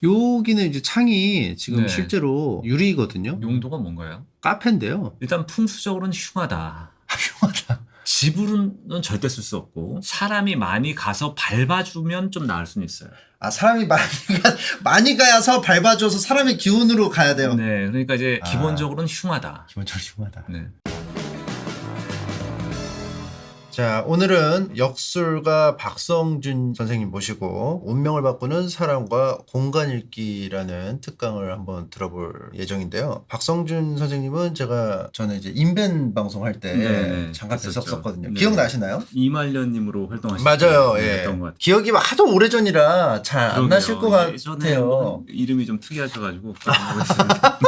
여기는 이제 창이 지금 네. 실제로 유리거든요. 용도가 뭔가요? 카페인데요. 일단 풍수적으로는 흉하다. 흉하다. 집으로는 절대 쓸 수 없고 사람이 많이 가서 밟아주면 좀 나을 수는 있어요. 아, 사람이 많이 가서 밟아줘서 사람의 기운으로 가야 돼요. 네, 그러니까 이제 아. 기본적으로는 흉하다. 기본적으로 흉하다. 네. 자, 오늘은 역술가 박성준 선생님 모시고 운명을 바꾸는 사람과 공간 읽기라는 특강을 한번 들어볼 예정인데요. 박성준 선생님은 제가 전에 이제 인벤 방송할 때 네네, 잠깐 했었죠. 뵀었거든요. 네. 기억나시나요? 이말년님으로 활동하시는 맞아요. 네, 예. 했던 것 같아요. 기억이 하도 오래전이라 잘 안 나실 것 예전에 같아요. 이름이 좀 특이하셔가지고 모르겠습니다.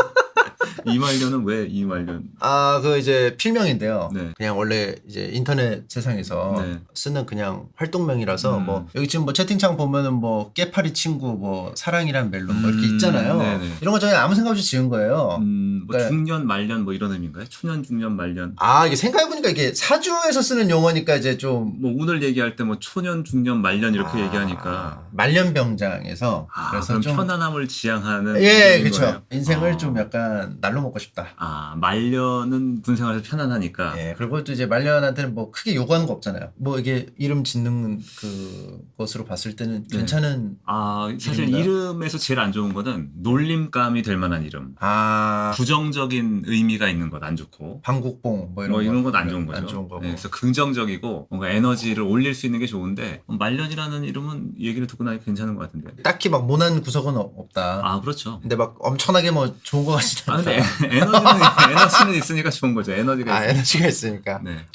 이말년은 왜 이말년? 아, 그 이제 필명인데요. 네. 그냥 원래 이제 인터넷 세상에서 네. 쓰는 그냥 활동명이라서 뭐 여기 지금 뭐 채팅창 보면은 뭐 깨파리 친구 뭐 사랑이란 멜론 뭐 이렇게 있잖아요. 네네. 이런 거 저희 아무 생각 없이 지은 거예요. 뭐 그러니까- 중년 말년 뭐 이런 의미인가요? 초년 중년 말년. 아, 이게 생각해보니까 이게 사주에서 쓰는 용어니까 이제 좀 뭐 오늘 얘기할 때 뭐 초년 중년 말년 이렇게 얘기하니까 말년병장에서 그래서 그럼 좀 편안함을 지향하는 예, 얘기인 그렇죠. 거예요? 인생을 좀 약간 날로 먹고 싶다. 말년은 군생활에서 편안하니까. 예, 그리고 또 이제 말년한테는 뭐 크게 요구하는 거 없잖아요. 뭐 이게 이름 짓는 것으로 봤을 때는 네. 괜찮은 사실 이름인가요? 이름에서 제일 안 좋은 거는 놀림감이 될 만한 이름. 부정적인 의미가 있는 것 안 좋고. 방국봉 뭐 뭐 이런 건 안 거, 좋은 거죠. 안 좋은 거고. 네, 그래서 긍정적이고 뭔가 에너지를 올릴 수 있는 게 좋은데 말년이라는 이름은 얘기를 듣고 나니 괜찮은 것 같은데. 딱히 막 모난 구석은 없다. 그렇죠. 근데 막 엄청나게 뭐 좋은 거 같지는 않다. 근데 에너지는 있으니까 좋은 거죠. 에너지가 있으니까. 에너지가 있으니까. 네.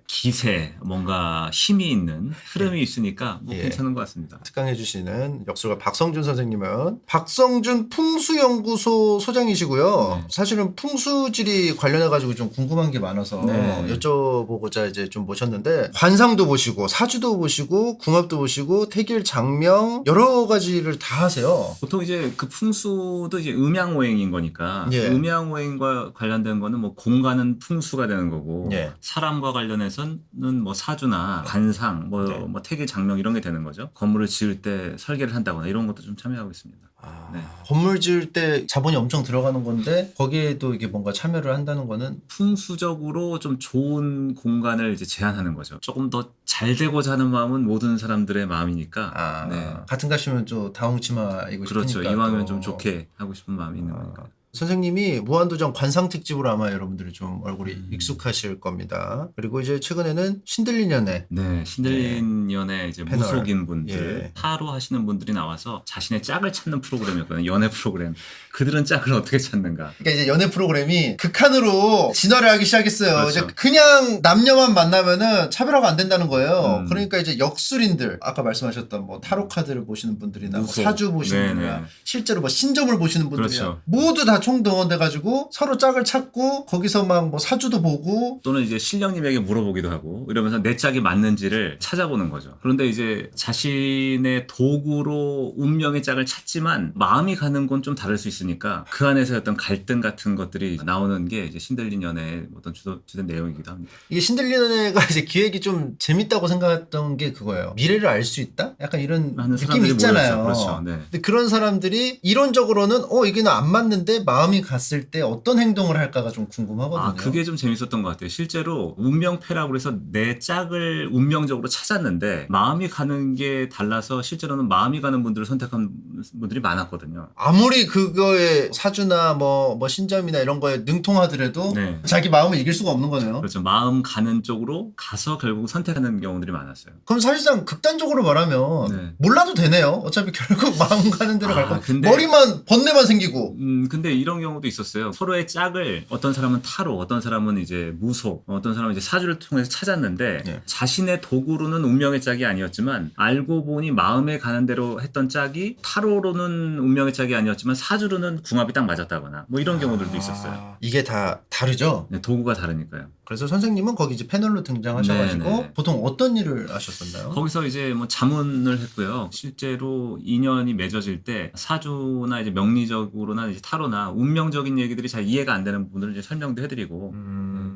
기세. 뭔가 힘이 있는 흐름이 있으니까 뭐 예. 괜찮은 것 같습니다. 특강해주시는 역술가 박성준 선생님은 박성준 풍수연구소 소장이시고요. 네. 사실은 풍수지리 관련해가지고 좀 궁금한 게 많아서 네. 여쭤보고자 이제 좀 모셨는데 관상도 보시고 사주도 보시고 궁합도 보시고 태길 장명 여러 가지를 다 하세요. 보통 이제 그 풍수도 이제 음양오행인 거니까 예. 음양오행과 관련된 거는 뭐 공간은 풍수가 되는 거고 예. 사람과 관련해서는 뭐 사주나 관상 뭐, 네. 뭐 태길 장명 이런 게 되는 거죠. 건물을 지을 때 설계를 한다거나 이런 것도 좀 참여하고 있습니다. 네. 건물 지을 때 자본이 엄청 들어가는 건데 거기에도 이게 뭔가 참여를 한다는 거는 풍수적으로 좀 좋은 공간을 이제 제안하는 거죠. 조금 더 잘 되고자 하는 마음은 모든 사람들의 마음이니까. 네. 같은 값이면 좀 다홍치마이고 그렇죠. 싶으니까 이왕이면 또. 좀 좋게 하고 싶은 마음이 있는 거니까. 선생님이 무한도전 관상 특집으로 아마 여러분들이 좀 얼굴이 익숙하실 겁니다. 그리고 이제 최근에는 신들린 연애. 네, 신들린 연애 이제 패널. 무속인 분들, 예. 타로 하시는 분들이 나와서 자신의 짝을 찾는 프로그램이었거든요. 연애 프로그램. 그들은 짝을 어떻게 찾는가? 그러니까 이제 연애 프로그램이 극한으로 진화를 하기 시작했어요. 그렇죠. 이제 그냥 남녀만 만나면은 차별화가 안 된다는 거예요. 그러니까 이제 역술인들, 아까 말씀하셨던 뭐 타로 카드를 보시는 분들이나 뭐 무속. 사주 보시는 네네. 분들이나 실제로 뭐 신점을 보시는 분들이나 그렇죠. 모두 다 총동원돼가지고 서로 짝을 찾고 거기서 막 뭐 사주도 보고 또는 이제 신령님에게 물어보기도 하고 이러면서 내 짝이 맞는지를 찾아보는 거죠. 그런데 이제 자신의 도구로 운명의 짝을 찾지만 마음이 가는 건 좀 다를 수 있으니까 그 안에서 어떤 갈등 같은 것들이 나오는 게 이제 신들린 연애의 어떤 주된 내용이기도 합니다. 이게 신들린 연애가 이제 기획이 좀 재밌다고 생각했던 게 그거예요. 미래를 알 수 있다? 약간 이런 하는 느낌이 사람들이 있잖아요. 모여있죠. 그렇죠. 네. 근데 그런 사람들이 이론적으로는 이게 나 안 맞는데 마음이 갔을 때 어떤 행동을 할까가 좀 궁금하거든요. 그게 좀 재밌었던 것 같아요. 실제로 운명패라고 해서 내 짝을 운명적으로 찾았는데 마음이 가는 게 달라서 실제로는 마음이 가는 분들을 선택한 분들이 많았거든요. 아무리 그거에 사주나 뭐 신점이나 이런 거에 능통하더라도 네. 자기 마음을 이길 수가 없는 거네요. 그렇죠. 마음 가는 쪽으로 가서 결국 선택하는 경우들이 많았어요. 그럼 사실상 극단적으로 말하면 네. 몰라도 되네요. 어차피 결국 마음 가는 대로 갈 거. 근데- 머리만 번뇌만 생기고. 근데 이런 경우도 있었어요. 서로의 짝을 어떤 사람은 타로, 어떤 사람은 이제 무속, 어떤 사람은 이제 사주를 통해서 찾았는데 네. 자신의 도구로는 운명의 짝이 아니었지만 알고 보니 마음에 가는 대로 했던 짝이 타로로는 운명의 짝이 아니었지만 사주로는 궁합이 딱 맞았다거나 뭐 이런 경우들도 있었어요. 이게 다 다르죠? 네, 도구가 다르니까요. 그래서 선생님은 거기 이제 패널로 등장하셔가지고 네네. 보통 어떤 일을 하셨었나요? 거기서 이제 뭐 자문을 했고요. 실제로 인연이 맺어질 때 사주나 이제 명리적으로나 이제 타로나 운명적인 얘기들이 잘 이해가 안 되는 부분들을 이제 설명도 해드리고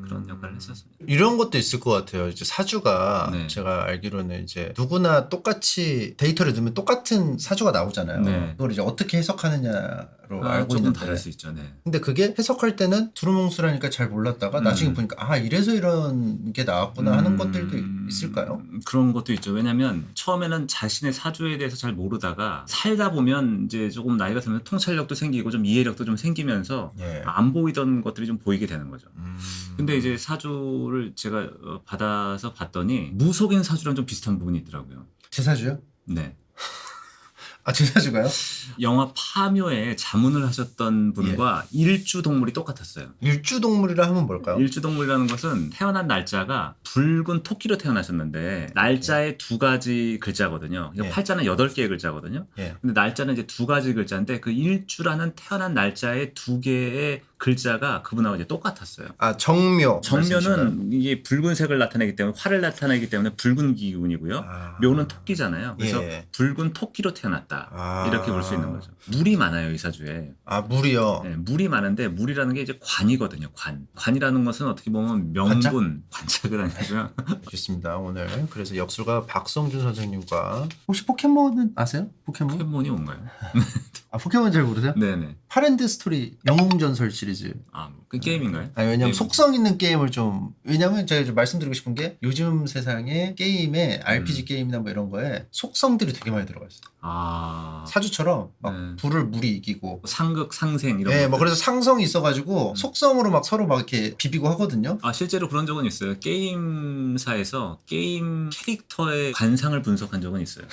그런 역할을 했었습니다. 이런 것도 있을 것 같아요. 이제 사주가 네. 제가 알기로는 이제 누구나 똑같이 데이터를 넣으면 똑같은 사주가 나오잖아요. 네. 그걸 이제 어떻게 해석하느냐로 알고 조금 있는데. 다를 수 있죠. 네. 근데 그게 해석할 때는 두루뭉술하니까 잘 몰랐다가 나중에 보니까 아 이래서 이런 게 나왔구나 하는 것들도 있을까요? 그런 것도 있죠. 왜냐하면 처음에는 자신의 사주에 대해서 잘 모르다가 살다 보면 이제 조금 나이가 들면 통찰력도 생기고 좀 이해력도 좀 생기면서 예. 안 보이던 것들이 좀 보이게 되는 거죠. 음. 근데 이제 사주를 제가 받아서 봤더니 무속인 사주랑 좀 비슷한 부분이 있더라고요. 제 사주요? 네. 아 제 사주가요? 영화 파묘에 자문을 하셨던 분과 일주 동물이 똑같았어요. 일주동물이라 하면 뭘까요? 일주 동물이라는 것은 태어난 날짜가 붉은 토끼로 태어나셨는데 날짜에 두 가지 글자거든요. 예. 팔자는 8개의 글자거든요. 예. 근데 날짜는 이제 두 가지 글자인데 그 일주라는 태어난 날짜에 두 개의 글자가 그분하고 이제 똑같았어요. 아 정묘. 말씀이신가요? 정묘는 이게 붉은색을 나타내기 때문에 활을 나타내기 때문에 붉은 기운이고요. 아. 묘는 토끼잖아요. 그래서 예. 붉은 토끼로 태어났다. 아. 이렇게 볼 수 있는 거죠. 물이 많아요, 이 사주에. 아 물이요. 네, 물이 많은데 물이라는 게 이제 관이거든요. 관. 관이라는 것은 어떻게 보면 명분, 관짝은 아니고요. 좋습니다. 오늘 그래서 역술가 박성준 선생님과 혹시 포켓몬은 아세요? 포켓몬? 포켓몬이 뭔가요? 아 포켓몬 잘 모르세요? 네네. 파랜드 스토리 영웅전설 시리즈. 아, 그 게임인가요? 아니 왜냐면 게임. 속성 있는 게임을 좀 왜냐면 제가 좀 말씀드리고 싶은 게 요즘 세상에 게임에 RPG 게임이나 뭐 이런 거에 속성들이 되게 많이 들어가 있어요. 아, 사주처럼 막 네. 불을 물이 이기고 상극, 상생 이런 예, 거. 뭐 그래서 상성이 있어가지고 속성으로 막 서로 막 이렇게 비비고 하거든요. 아, 실제로 그런 적은 있어요. 게임사에서 게임 캐릭터의 관상을 분석한 적은 있어요.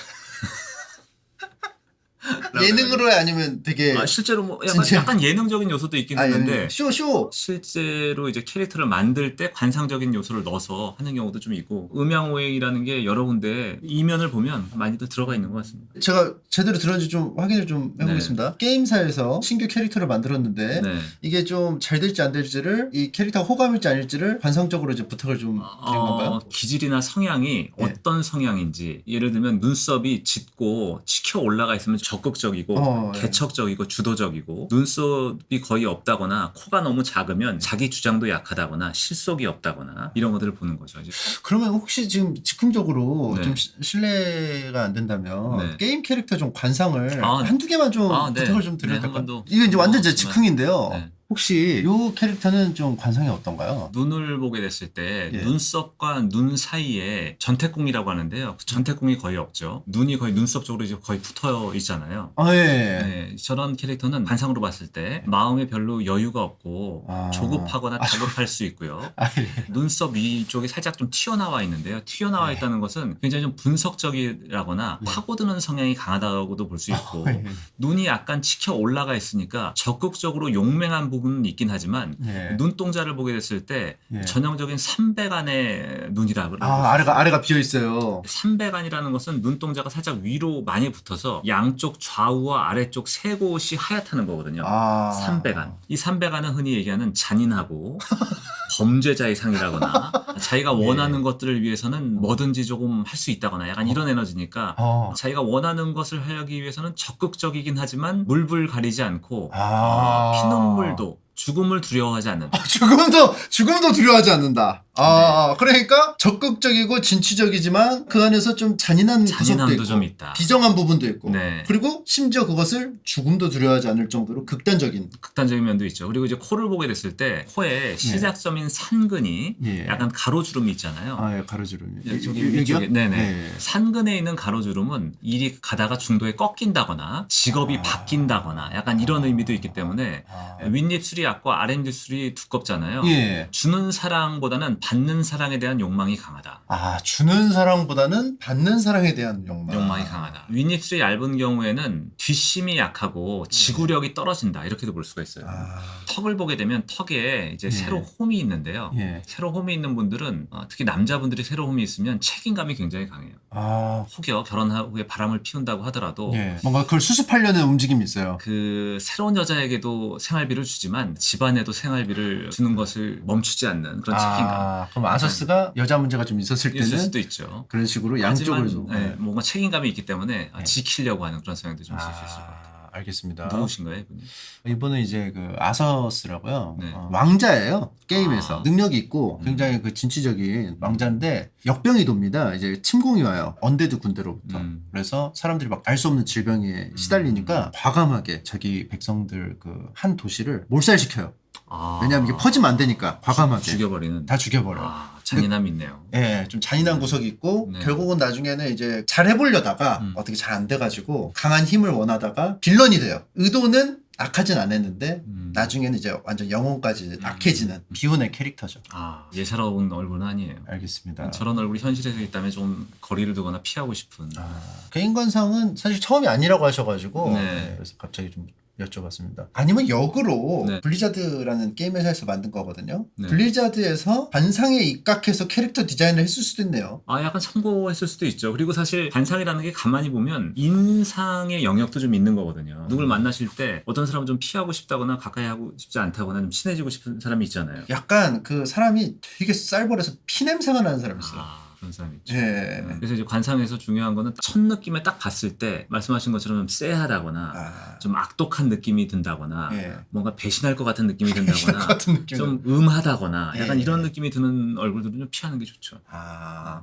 예능으로 해 아니면 되게 아, 실제로 뭐 진짜. 약간 예능적인 요소도 있긴 아, 했는데 쇼. 실제로 이제 캐릭터를 만들 때 관상적인 요소를 넣어서 하는 경우도 좀 있고 음양오행이라는 게 여러 군데 이면을 보면 많이들 들어가 있는 것 같습니다. 제가 제대로 들었는지 좀 확인을 좀 해보겠습니다. 게임사에서 신규 캐릭터를 만들었는데 네. 이게 좀 잘 될지 안 될지를 이 캐릭터가 호감일지 아닐지를 관상적으로 이제 부탁을 좀 드린 건가요? 기질이나 성향이 네. 어떤 성향인지 예를 들면 눈썹이 짙고 치켜 올라가 있으면 적극적이고 네. 개척적이고 주도적이고 눈썹이 거의 없다거나 코가 너무 작으면 자기 주장도 약하다거나 실속이 없다거나 이런 것들을 보는 거죠. 이제. 그러면 혹시 지금 즉흥적으로 네. 좀 실례가 안 된다면 네. 게임 캐릭터 좀 관상을 아, 한두 개만 좀 네. 부탁을 좀 드려도 네, 한 될까요? 번도. 이거 이제 완전 제 정말. 즉흥인데요. 네. 혹시 이 캐릭터는 좀 관상이 어떤가요? 눈을 보게 됐을 때 예. 눈썹과 눈 사이에 전태궁이라고 하는데요. 그 전태궁이 거의 없죠. 눈이 거의 눈썹 쪽으로 이제 거의 붙어 있잖아요. 아 예. 네, 저런 캐릭터는 관상으로 봤을 때 마음에 별로 여유가 없고 아. 조급하거나 다급할 수 있고요. 아 예. 눈썹 위쪽이 살짝 좀 튀어나와 있는데요. 튀어나와 있다는 것은 굉장히 좀 분석적이라거나 파고드는 성향이 강하다고도 볼 수 있고 예. 눈이 약간 치켜 올라가 있으니까 적극적으로 용맹한 부분은 있긴 하지만 예. 눈동자를 보게 됐을 때 예. 전형적인 삼백안의 눈이라고 아 아래가 비어 있어요. 삼백안이라는 것은 눈동자가 살짝 위로 많이 붙어서 양쪽 좌우와 아래쪽 세 곳이 하얗다는 거거든요. 아. 삼백안. 이 삼백안은 흔히 얘기하는 잔인하고 범죄자의 상이라거나 자기가 원하는 것들을 위해서는 뭐든지 조금 할 수 있다거나 약간 이런 에너지니까 자기가 원하는 것을 하기 위해서는 적극적이긴 하지만 물불 가리지 않고 피눈물도 죽음을 두려워하지 않는다. 죽음도 두려워하지 않는다. 그러니까 적극적이고 진취적이지만 그 안에서 좀 잔인한 구석도 잔인함도 있고 좀 있다. 비정한 부분도 있고 네. 그리고 심지어 그것을 죽음도 두려워하지 않을 정도로 극단적인 면도 있죠. 그리고 이제 코를 보게 됐을 때 코에 시작점인 산근이 예. 약간 가로주름이 있잖아요. 예, 가로주름이 이쪽에 네네. 네. 산근에 있는 가로주름은 일이 가다가 중도에 꺾인다거나 직업이 바뀐다거나 약간 이런 의미도 있기 때문에 윗입술이 얇고 아랫입술이 두껍잖아요. 예. 주는 사랑보다는 받는 사랑에 대한 욕망이 강하다. 주는 사랑보다는 받는 사랑에 대한 욕망이 강하다. 윗입술이 얇은 경우에는 뒷심이 약하고 지구력이 떨어진다. 이렇게도 볼 수가 있어요. 턱을 보게 되면 턱에 이제 세로 홈이 있는데요. 예. 세로 홈이 있는 분들은 특히 남자분들이 세로 홈이 있으면 책임감이 굉장히 강해요. 혹여 결혼 후에 바람을 피운다고 하더라도 예. 뭔가 그걸 수습하려는 움직임이 있어요. 그 새로운 여자에게도 생활비를 주지만 집안에도 생활비를 주는 것을 멈추지 않는 그런 책임감. 아, 그럼 아서스가 여자 문제가 좀 있었을 때는 있을 수도 있죠. 그런 식으로 하지만, 양쪽을 좀. 네, 뭔가 책임감이 있기 때문에 네. 지키려고 하는 그런 성향도 좀 있을 수 있을 것 같아요. 알겠습니다. 누구신가요, 이분이? 이분은 이제 그 아서스라고요. 네. 왕자예요. 게임에서 아. 능력이 있고 굉장히 그 진취적인 왕자인데 역병이 돕니다. 이제 침공이 와요. 언데드 군대로부터. 그래서 사람들이 막 알 수 없는 질병에 시달리니까 과감하게 자기 백성들 그 한 도시를 몰살시켜요. 왜냐하면 이게 퍼지면 안 되니까 과감하게 죽여버리는. 다 죽여버려요. 잔인함이 있네요. 예, 좀 잔인한 구석이 있고 네. 결국은 나중에는 이제 잘 해보려다가 어떻게 잘 안 돼가지고 강한 힘을 원하다가 빌런이 돼요. 의도는 악하진 않았는데 나중에는 이제 완전 영혼까지 악해지는 비운의 캐릭터죠. 예사로운 얼굴은 아니에요. 알겠습니다. 저런 얼굴이 현실에서 있다면 좀 거리를 두거나 피하고 싶은. 개인관상은 사실 처음이 아니라고 하셔가지고 네. 그래서 갑자기 좀 여쭤봤습니다. 아니면 역으로 네. 블리자드라는 게임 회사에서 만든 거거든요. 네. 블리자드에서 반상에 입각해서 캐릭터 디자인을 했을 수도 있네요. 약간 참고했을 수도 있죠. 그리고 사실 반상이라는 게 가만히 보면 인상의 영역도 좀 있는 거거든요. 누굴 만나실 때 어떤 사람은 좀 피하고 싶다거나 가까이 하고 싶지 않다거나 좀 친해지고 싶은 사람이 있잖아요. 약간 그 사람이 되게 쌀벌해서 피냄새가 나는 사람이 있어요. 그런 사람이 있죠. 예. 그래서 이제 관상에서 중요한 거는 첫 느낌에 딱 봤을 때 말씀하신 것처럼 좀 쎄하다거나 좀 악독한 느낌이 든다거나 예. 뭔가 배신할 것 같은 느낌이 것 든다거나 같은 느낌. 좀 음하다거나 약간 예. 이런 느낌이 드는 얼굴들은 좀 피하는 게 좋죠.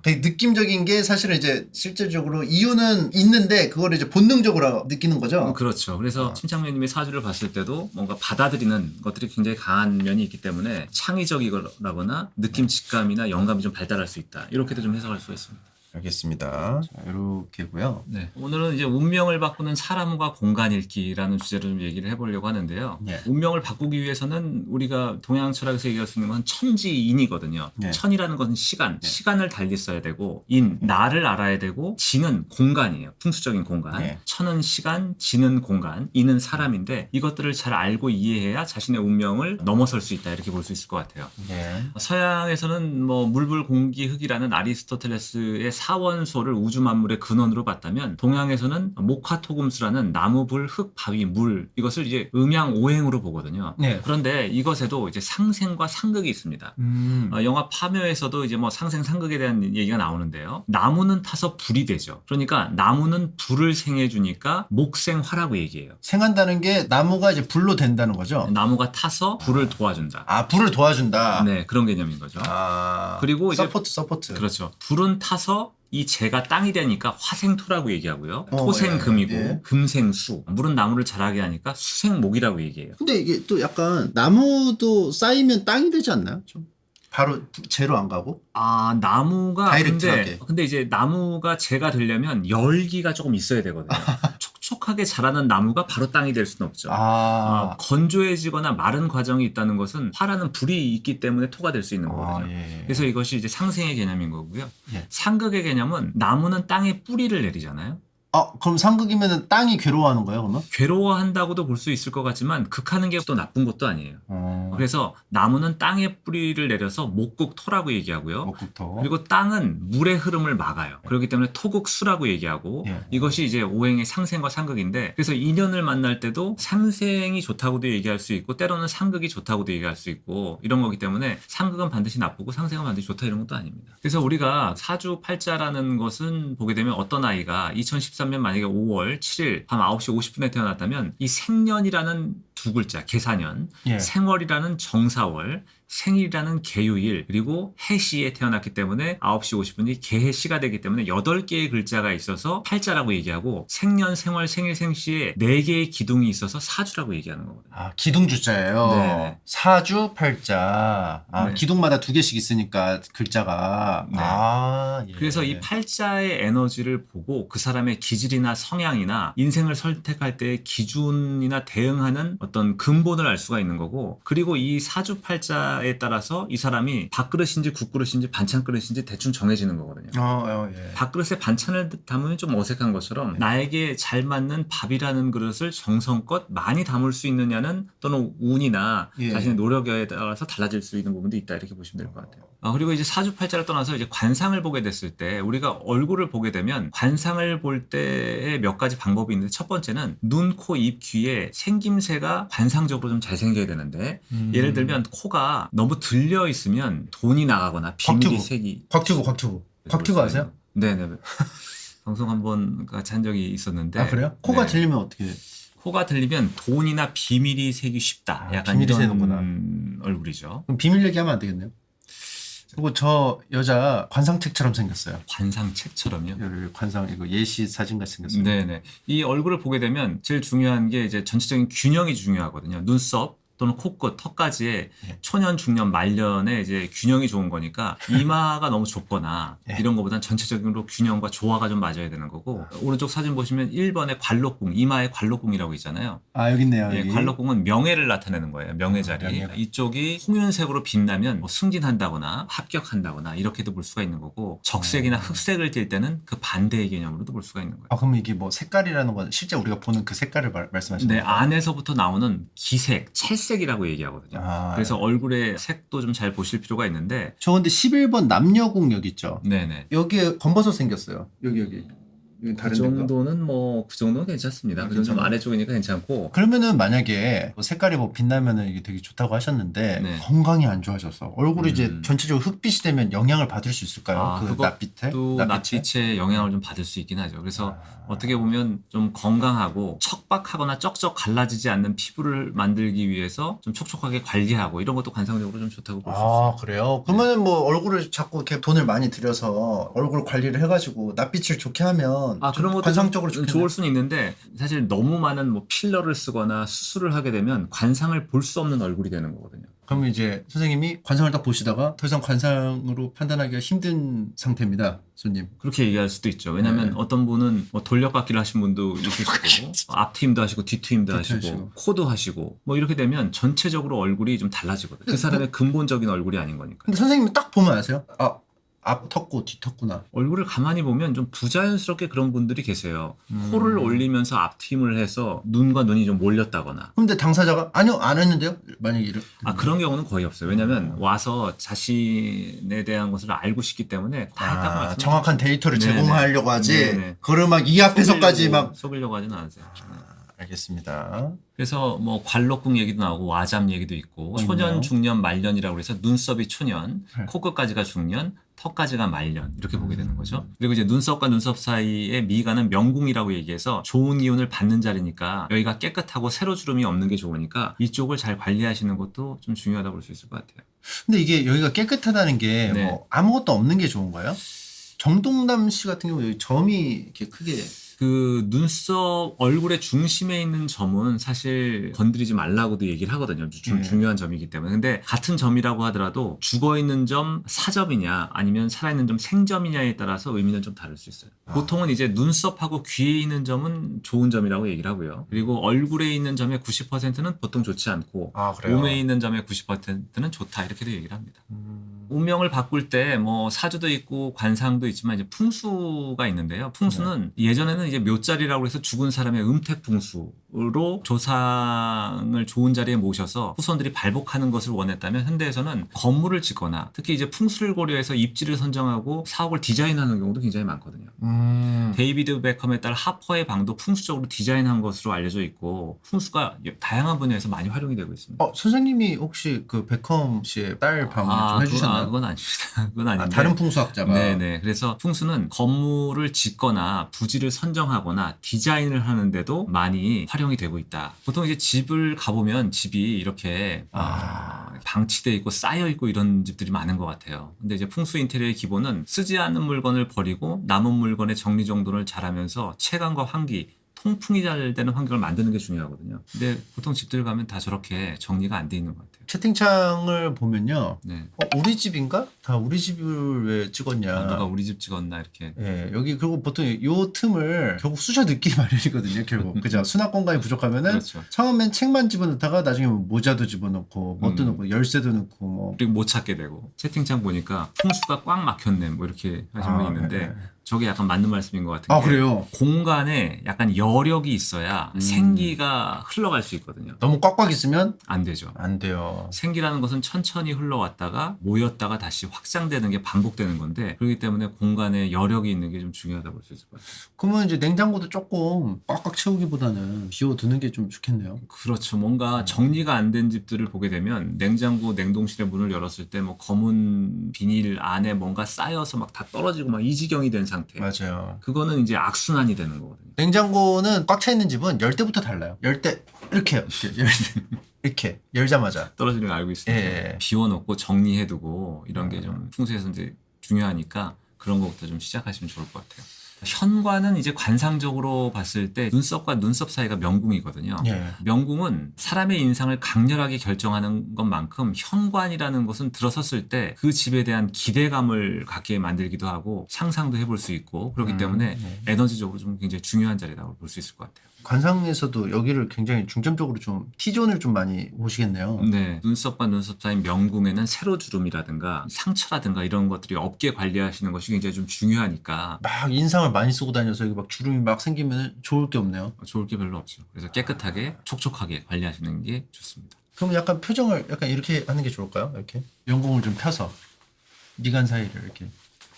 되게 느낌적인 게 사실은 이제 실제적으로 이유는 있는데 그거를 이제 본능적으로 느끼는 거죠. 그렇죠. 그래서 침착맨님의 사주를 봤을 때도 뭔가 받아들이는 것들이 굉장히 강한 면이 있기 때문에 창의적이거나 느낌 직감이나 영감이 좀 발달할 수 있다. 이렇게도 좀 해석할 수가 있습니다. 알겠습니다. 자, 이렇게고요. 네. 오늘은 이제 운명을 바꾸는 사람과 공간 읽기라는 주제로 좀 얘기를 해보려고 하는데요. 네. 운명을 바꾸기 위해서는 우리가 동양 철학에서 얘기할 수 있는 건 천지인이거든요. 네. 천이라는 것은 시간, 시간을 달리 써야 되고 나를 알아야 되고 진은 공간이에요. 풍수적인 공간. 네. 천은 시간, 진은 공간, 인은 사람인데 이것들을 잘 알고 이해해야 자신의 운명을 넘어설 수 있다 이렇게 볼 수 있을 것 같아요. 네. 서양에서는 뭐 물불 공기 흙이라는 아리스토텔레스의 사원소를 우주 만물의 근원으로 봤다면 동양에서는 목화토금수라는 나무, 불, 흙, 바위, 물 이것을 이제 음양 오행으로 보거든요. 네. 그런데 이것에도 이제 상생과 상극이 있습니다. 영화 파묘에서도 이제 뭐 상생 상극에 대한 얘기가 나오는데요. 나무는 타서 불이 되죠. 그러니까 나무는 불을 생해주니까 목생화라고 얘기해요. 생한다는 게 나무가 이제 불로 된다는 거죠. 나무가 타서 불을 도와준다. 불을 도와준다. 네, 그런 개념인 거죠. 그리고 이제 서포트. 그렇죠. 불은 타서 이 재가 땅이 되니까 화생토라고 얘기하고요. 토생금이고 예. 금생수. 물은 나무를 자라게 하니까 수생목이라고 얘기해요. 근데 이게 또 약간 나무도 쌓이면 땅이 되지 않나요? 좀 바로 재로 안 가고? 나무가 다이렉트하게. 근데 이제 나무가 재가 되려면 열기가 조금 있어야 되거든요. 촉촉하게 자라는 나무가 바로 땅이 될 수는 없죠. 건조해지거나 마른 과정이 있다는 것은 화라는 불이 있기 때문에 토가 될 수 있는 거거든요. 예. 그래서 이것이 이제 상생의 개념인 거고요. 예. 상극의 개념은 나무는 땅에 뿌리를 내리잖아요. 그럼 상극이면 땅이 괴로워하는 거예요, 그러면? 괴로워한다고도 볼 수 있을 것 같지만 극하는 게 또 나쁜 것도 아니에요. 그래서 나무는 땅에 뿌리를 내려서 목극토라고 얘기하고요. 목극토. 그리고 땅은 물의 흐름을 막아요. 그렇기 때문에 토극수라고 얘기하고 예. 이것이 이제 오행의 상생과 상극인데 그래서 인연을 만날 때도 상생이 좋다고도 얘기할 수 있고 때로는 상극이 좋다고도 얘기할 수 있고 이런 거기 때문에 상극은 반드시 나쁘고 상생은 반드시 좋다 이런 것도 아닙니다. 그래서 우리가 사주 팔자라는 것은 보게 되면 어떤 아이가 2013년 만약에 5월 7일 밤 9시 50분에 태어났다면 이 생년이라는 두 글자 계사년, 예. 생월이라는 정사월, 생일이라는 개유일 그리고 해시에 태어났기 때문에 9시 50분이 개해시가 되기 때문에 8개의 글자가 있어서 팔자라고 얘기하고 생년, 생월, 생일, 생시에 4개의 기둥이 있어서 사주라고 얘기하는 거거든요. 기둥주자예요. 네. 사주, 팔자. 네. 기둥마다 2개씩 있으니까 글자가. 네. 예. 그래서 이 팔자의 에너지를 보고 그 사람의 기질이나 성향이나 인생을 선택할 때의 기준이나 대응하는 어떤 근본을 알 수가 있는 거고 그리고 이 사주 팔자에 따라서 이 사람이 밥그릇인지 국그릇인지 반찬그릇인지 대충 정해지는 거거든요. 예. 밥그릇에 반찬을 담으면 좀 어색한 것처럼 나에게 잘 맞는 밥이라는 그릇을 정성껏 많이 담을 수 있느냐는 또는 운이나 예. 자신의 노력에 따라서 달라질 수 있는 부분도 있다 이렇게 보시면 될 것 같아요. 그리고 이제 사주팔자를 떠나서 이제 관상을 보게 됐을 때 우리가 얼굴을 보게 되면 관상을 볼 때의 몇 가지 방법이 있는데 첫 번째는 눈, 코, 입, 귀에 생김새가 관상적으로 좀 잘 생겨야 되는데 예를 들면 코가 너무 들려 있으면 돈이 나가거나 비밀이 곽튜브. 색이 곽튜브 아세요? 네네. 방송 한번 같이 한 적이 있었는데. 아 그래요? 코가 네. 들리면 어떻게? 코가 들리면 돈이나 비밀이 새기 쉽다. 약간 비밀이 이런 새는구나. 얼굴이죠. 그럼 비밀 얘기하면 안 되겠네요. 그리고 저 여자 관상책처럼 생겼어요. 관상책처럼요. 여기 관상 이거 예시 사진 같이 생겼어요. 네네. 이 얼굴을 보게 되면 제일 중요한 게 이제 전체적인 균형이 중요하거든요. 눈썹 또는 코끝, 턱까지의 네. 초년, 중년, 말년의 이제 균형이 좋은 거니까 이마가 너무 좁거나 네. 이런 것보단 전체적으로 균형과 조화가 좀 맞아야 되는 거고 오른쪽 사진 보시면 1번의 관록궁, 이마에 관록궁이라고 있잖아요. 아 여기 있네요. 예, 여기. 관록궁은 명예를 나타내는 거예요. 명예 자리. 명예. 이쪽이 홍윤색으로 빛나면 뭐 승진한다거나 합격한다거나 이렇게도 볼 수가 있는 거고 적색이나 흑색을 띌 때는 그 반대의 개념으로도 볼 수가 있는 거예요. 아 그럼 이게 뭐 색깔이라는 건 실제 우리가 보는 그 색깔을 말씀하시는 네, 거예요? 안에서부터 나오는 기색, 찰색이라고 얘기하거든요. 아, 그래서 얼굴의 색도 좀 잘 보실 필요가 있는데 저 근데 11번 남녀궁 여기 있죠. 네네. 여기에 검버섯 생겼어요. 여기 다른 그 데인가? 정도는 뭐 그 정도는 괜찮습니다. 그 정도 좀 괜찮아요? 아래쪽이니까 괜찮고 그러면은 만약에 뭐 색깔이 뭐 빛나면은 이게 되게 좋다고 하셨는데 네. 건강이 안 좋아져서 얼굴이 이제 음. 전체적으로 흑빛이 되면 영향을 받을 수 있을까요? 그 낯빛에? 또 낯빛에 영향을 좀 받을 수 있긴 하죠. 그래서 어떻게 보면 좀 건강하고 척박하거나 쩍쩍 갈라지지 않는 피부를 만들기 위해서 좀 촉촉하게 관리하고 이런 것도 관상적으로 좀 좋다고 볼 수 있어요. 아 그래요? 그러면 뭐 얼굴을 자꾸 이렇게 돈을 많이 들여서 얼굴 관리를 해가지고 낯빛을 좋게 하면 좀 그런 것도 관상적으로 좀 좋겠네요. 좋을 수는 있는데 사실 너무 많은 뭐 필러를 쓰거나 수술을 하게 되면 관상을 볼 수 없는 얼굴이 되는 거거든요. 그러면 이제 선생님이 관상을 딱 보시다가 더 이상 관상으로 판단하기가 힘든 상태입니다, 손님. 그렇게 얘기할 수도 있죠. 왜냐하면 네. 어떤 분은 뭐 돌려깎기를 하신 분도 있을 수 있고 앞트임도 하시고 뒤트임도 하시고 하시고. 코도 하시고 뭐 이렇게 되면 전체적으로 얼굴이 좀 달라지거든요. 그 사람의 근본적인 얼굴이 아닌 거니까. 근데 선생님은 딱 보면 아세요? 앞 턱구, 뒤 턱구나. 얼굴을 가만히 보면 좀 부자연스럽게 그런 분들이 계세요. 코를 올리면서 앞트임을 해서 눈과 눈이 좀 몰렸다거나. 근데 당사자가 아니요 안 했는데요? 만약에 이런 그런 경우는 거의 없어요. 왜냐하면 와서 자신에 대한 것을 알고 싶기 때문에 다 했다고 말씀하세요. 정확한 데이터를 네네. 제공하려고 하지. 네네. 그걸 막 이 앞에서까지 막. 속이려고 하진 않으세요. 알겠습니다. 그래서 뭐 관록궁 얘기도 나오고 와잠 얘기도 있고 초년, 중년, 말년이라고 해서 눈썹이 초년, 네. 코끝까지가 중년, 턱까지가 말년 이렇게 보게 되는 거죠. 그리고 이제 눈썹과 눈썹 사이의 미간은 명궁이라고 얘기해서 좋은 기운을 받는 자리니까 여기가 깨끗하고 세로 주름이 없는 게 좋으니까 이쪽을 잘 관리하시는 것도 좀 중요하다고 볼 수 있을 것 같아요. 근데 이게 여기가 깨끗하다는 게 네. 뭐 아무것도 없는 게 좋은 거예요? 정동남 씨 같은 경우 여기 점이 이렇게 크게 그 눈썹 얼굴의 중심에 있는 점은 사실 건드리지 말라고도 얘기를 하거든요. 중요한 점이기 때문에. 근데 같은 점이라고 하더라도 죽어있는 점 사점이냐 아니면 살아있는 점 생점이냐에 따라서 의미는 좀 다를 수 있어요. 보통은 이제 눈썹하고 귀에 있는 점은 좋은 점이라고 얘기를 하고요. 그리고 얼굴에 있는 점의 90%는 보통 좋지 않고 그래요? 몸에 있는 점의 90%는 좋다 이렇게도 얘기를 합니다. 운명을 바꿀 때 뭐 사주도 있고 관상도 있지만 이제 풍수가 있는데요. 풍수는 예전에는 이제 묘자리라고 해서 죽은 사람의 음택 풍수로 조상을 좋은 자리에 모셔서 후손들이 발복하는 것을 원했다면 현대에서는 건물을 짓거나 특히 이제 풍수를 고려해서 입지를 선정하고 사옥을 디자인하는 경우도 굉장히 많거든요. 데이비드 베컴의 딸 하퍼의 방도 풍수적으로 디자인한 것으로 알려져 있고 풍수가 다양한 분야에서 많이 활용이 되고 있습니다. 선생님이 혹시 그 베컴 씨의 딸 방을 좀 해주셨나요? 그건 아닙니다. 그건 아닌데. 다른 풍수학자가. 네네. 그래서 풍수는 건물을 짓거나 부지를 선정하거나 디자인을 하는데도 많이 활용이 되고 있다. 보통 이제 집을 가보면 집이 이렇게 방치돼 있고 쌓여 있고 이런 집들이 많은 것 같아요. 근데 이제 풍수 인테리어의 기본은 쓰지 않는 물건을 버리고 남은 물건의 정리정돈을 잘하면서 채광과 환기 통풍이 잘 되는 환경을 만드는 게 중요하거든요. 근데 보통 집들 가면 다 저렇게 정리가 안 돼 있는 것 같아요. 채팅창을 보면요. 네. 우리 집인가? 다 우리 집을 왜 찍었냐. 누가 우리 집 찍었나 이렇게. 예, 여기 그리고 보통 요 틈을 결국 쑤셔 넣기 마련이거든요. 결국 그죠? 수납 공간이 부족하면은 그렇죠. 처음엔 책만 집어넣다가 나중에 뭐 모자도 집어넣고 뭣도 넣고 열쇠도 넣고 뭐. 그리고 못 찾게 되고 채팅창 보니까 풍수가 꽉 막혔네 뭐 이렇게 하신 분이 있는데 네. 저게 약간 맞는 말씀인 것 같은 아, 게 그래요? 공간에 약간 여력이 있어야 생기가 흘러갈 수 있거든요. 너무 꽉꽉 있으면 안 되죠. 안 돼요. 생기라는 것은 천천히 흘러왔다가 모였다가 다시 확장되는 게 반복되는 건데 그렇기 때문에 공간에 여력이 있는 게 좀 중요하다고 볼 수 있을 것 같아요. 그러면 이제 냉장고도 조금 꽉꽉 채우기보다는 비워두는 게 좀 좋겠네요. 그렇죠. 뭔가 정리가 안 된 집들을 보게 되면 냉장고, 냉동실의 문을 열었을 때 뭐 검은 비닐 안에 뭔가 쌓여서 막 다 떨어지고 막 이 지경이 된 상태. 맞아요. 그거는 이제 악순환이 되는 거거든요. 냉장고는 꽉 차 있는 집은 열 때부터 달라요. 열 때 이렇게 해요. 이렇게 열자마자. 떨어지는 걸 알고 있습니다. 예. 비워놓고 정리해두고 이런 게 좀 풍수에서 이제 중요하니까 그런 것부터 좀 시작하시면 좋을 것 같아요. 현관은 이제 관상적으로 봤을 때 눈썹과 눈썹 사이가 명궁이거든요. 예. 명궁은 사람의 인상을 강렬하게 결정하는 것만큼 현관이라는 것은 들어섰을 때 그 집에 대한 기대감을 갖게 만들기도 하고 상상도 해볼 수 있고 그렇기 때문에 에너지적으로 좀 굉장히 중요한 자리라고 볼 수 있을 것 같아요. 관상에서도 여기를 굉장히 중점적으로 좀 T존을 좀 많이 보시겠네요. 네, 눈썹과 눈썹 사이 명궁에는 세로주름이라든가 상처라든가 이런 것들이 없게 관리하시는 것이 굉장히 좀 중요하니까 막 인상을 많이 쓰고 다녀서 여기 막 주름이 막 생기면 좋을 게 없네요. 좋을 게 별로 없죠. 그래서 깨끗하게 촉촉하게 관리하시는 게 좋습니다. 그럼 약간 표정을 약간 이렇게 하는 게 좋을까요? 이렇게 영공을 좀 펴서 미간 사이를 이렇게.